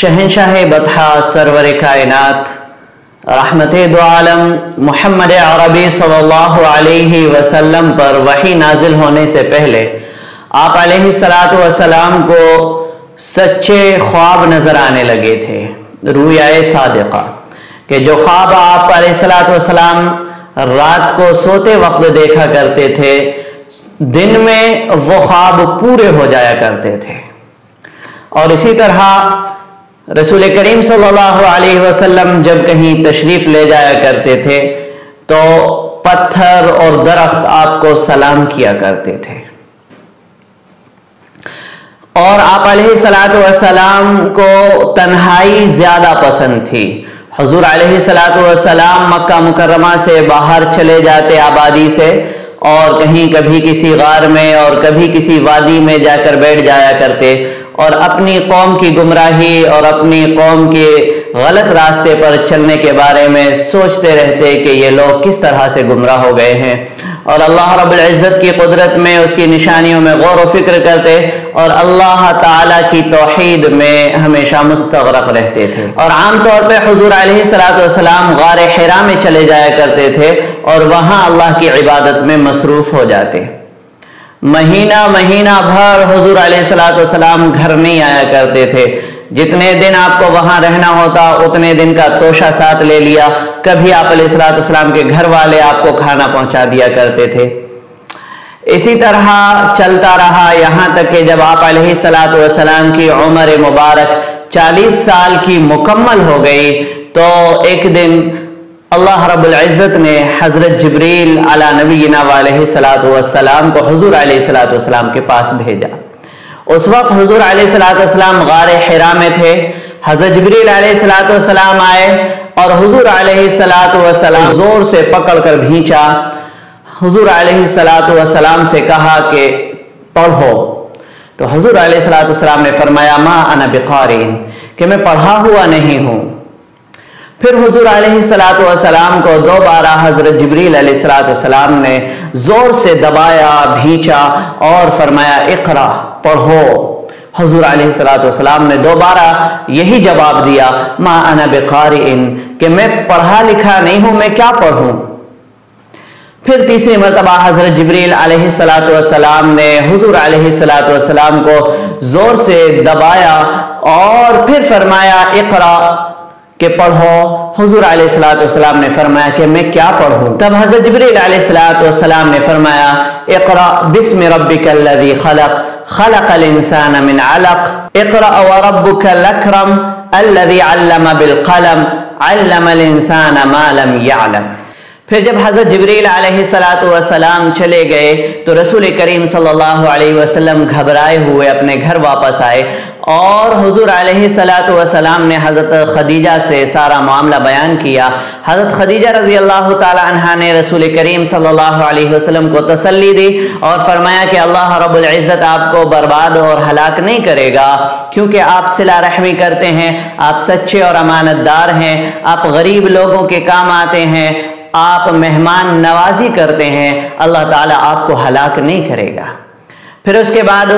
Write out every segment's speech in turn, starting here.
शहंशाह बतहा server कायनात रहमत दो आलम मोहम्मद अरबी सल्लल्लाहु अलैहि वसल्लम पर वही नाजिल होने से पहले आप अलैहिस्सलातु वस्सलाम को सच्चे ख्वाब नजर आने लगे थे, रुयाए सादिका, कि जो ख्वाब आप अलैहिस्सलातु वस्सलाम रात को सोते वक्त देखा करते थे, दिन में वो ख्वाब पूरे हो जाया करते थे। और इसी तरह रसूल करीम सल्लल्लाहु अलैहि वसल्लम जब कहीं तशरीफ ले जाया करते थे तो पत्थर और दरख्त आपको सलाम किया करते थे। और आप अलैहिस्सलातु वस्सलाम को तन्हाई ज्यादा पसंद थी। हुजूर अलैहिस्सलातु वस्सलाम मक्का मुकर्रमा से बाहर चले जाते आबादी से, और कहीं कभी किसी गार में और कभी किसी वादी में जाकर बैठ जाया करते और अपनी कौम की गुमराही और अपनी कौम के गलत रास्ते पर चलने के बारे में सोचते रहते कि ये लोग किस तरह से गुमराह हो गए हैं, और अल्लाह रब्बुल इज़्ज़त की कुदरत में उसकी निशानियों में गौर व फिक्र करते और अल्लाह ताला की तौहीद में हमेशा मुस्तग़रक़ रहते थे। और आमतौर पर हुजूर अलैहिस्सलातु वस्सलाम गार हिरा में चले जाया करते थे और वहाँ अल्लाह की इबादत में मसरूफ़ हो जाते। महीना भर हुजूर अलैहिस्सलातु वस्सलाम घर नहीं आया करते थे। जितने दिन आपको वहां रहना होता उतने दिन का तोशा साथ ले लिया। कभी आप अलैहिस्सलातु वस्सलाम के घर वाले आपको खाना पहुंचा दिया करते थे। इसी तरह चलता रहा यहाँ तक कि जब आप अलैहिस्सलातु वस्सलाम की उम्र मुबारक 40 साल की मुकम्मल हो गई तो एक दिन अल्लाह रब्बुल इज़्ज़त ने हज़रत जिब्रील अला नबीना व अलैहिस्सलातु वस्सलाम को हुजूर अलैहिस्सलातु वस्सलाम के पास भेजा। उस वक्त हुजूर अलैहिस्सलातु वस्सलाम गार हिरा में थे। हज़रत जिब्रील अलैहिस्सलातु वस्सलाम आए और हुजूर अलैहिस्सलातु वस्सलाम जोर से पकड़कर भींचा। हुजूर अलैहिस्सलातु वस्सलाम से कहा कि पढ़ो। तो हुजूर अलैहिस्सलातु वस्सलाम ने फरमाया मा अना बिक़ारिन, कि मैं पढ़ा हुआ नहीं हूँ। फिर हुजूर अलैहिस्सलातु वस्सलाम को दोबारा हजरत जिब्रील अलैहिस्सलातु वस्सलाम ने जोर से दबाया, भींचा और फरमाया इक़रा, पढ़ो। हुजूर अलैहिस्सलातु वस्सलाम ने दोबारा यही जवाब दिया मा अना बिक़ारिइन, कि मैं पढ़ा लिखा नहीं हूं, मैं क्या पढ़ूं। फिर तीसरी मरतबा हजरत जिब्रील अलैहिस्सलातु वस्सलाम ने हुजूर अलैहिस्सलातु वस्सलाम को जोर से दबाया और फिर फरमाया इक़रा, कि पढ़ो। हुजूर अलैहिस्सलातु वस्सलाम ने फरमाया कि मैं क्या पढ़ूं। तब हज़रत जिब्रील अलैहिस्सलातु वस्सलाम ने फरमाया इक़रा बिस्मि रब्बिकल्लज़ी खलक़, खलक़ल इंसान मिन अलक़, इक़रा व रब्बुकल अकरम अल्लज़ी अल्लम बिल क़लम, अल्लमल इंसान मा लम यअलम। फिर जब हज़रत जिब्रील अलैहिस्सलातु वस्सलाम चले गए तो रसूल करीम सल्लल्लाहु अलैहि वसल्लम घबराए हुए अपने घर वापस आए और हुजूर अलैहिस्सलातु वस्सलाम ने हज़रत खदीजा से सारा मामला बयान किया। हज़रत खदीजा रज़ी अल्लाह ताला अन्हा ने रसूल करीम सल्लल्लाहु अलैहि वसल्लम को तसल्ली दी और फरमाया कि अल्लाह रब्बुल इज़्ज़त आपको बर्बाद और हलाक नहीं करेगा, क्योंकि आप सिला रहमी करते हैं, आप सच्चे और अमानतदार हैं, आप गरीब लोगों के काम आते हैं, आप मेहमान नवाजी करते हैं, अल्लाह ताला आपको हलाक नहीं करेगा। फिर उसके बाद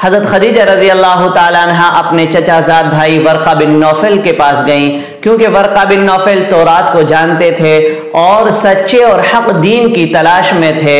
हज़रत खदीजा रज़ी अल्लाह ताला अन्हा अपने चचाजाद भाई वर्क़ा बिन नौफल के पास गईं, क्योंकि वर्क़ा बिन नौफल तौरात को जानते थे और सच्चे और हक दीन की तलाश में थे।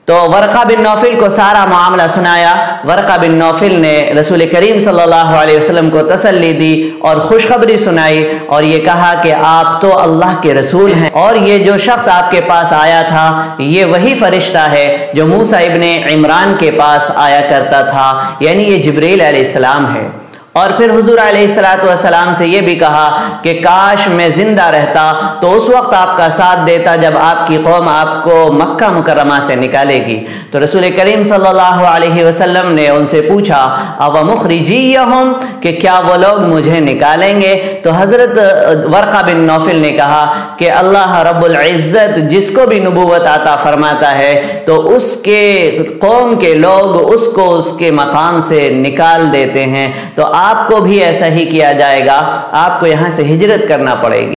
तो वर्क़ा बिन नौफल को सारा मामला सुनाया। वर्क़ा बिन नौफल ने रसूल करीम सल्लल्लाहु अलैहि वसल्लम को तसल्ली दी और खुशखबरी सुनाई और ये कहा कि आप तो अल्लाह के रसूल हैं और ये जो शख्स आपके पास आया था ये वही फरिश्ता है जो मूसा इब्ने इमरान के पास आया करता था, यानी ये जिब्रील अलैहिस्सलाम है। और फिर हुजूर अलैहिस्सलातु वस्सलाम से ये भी कहा कि काश मैं जिंदा रहता तो उस वक्त आपका साथ देता जब आपकी कौम आपको मक्का मुकर्रमा से निकालेगी। तो रसूल करीम सल्लल्लाहु अलैहि वसल्लम ने उनसे पूछा अव मुखरिजियहुम, कि क्या वो लोग मुझे निकालेंगे। तो हज़रत वर्क़ा बिन नौफल ने कहा कि अल्लाह रब्बुल इज़्ज़त जिसको भी नबूवत आता फरमाता है तो उसके कौम के लोग उसको उसके मकाम से निकाल देते हैं। तो आपको भी ऐसा ही किया जाएगा, आपको यहाँ से हिजरत करना पड़ेगी।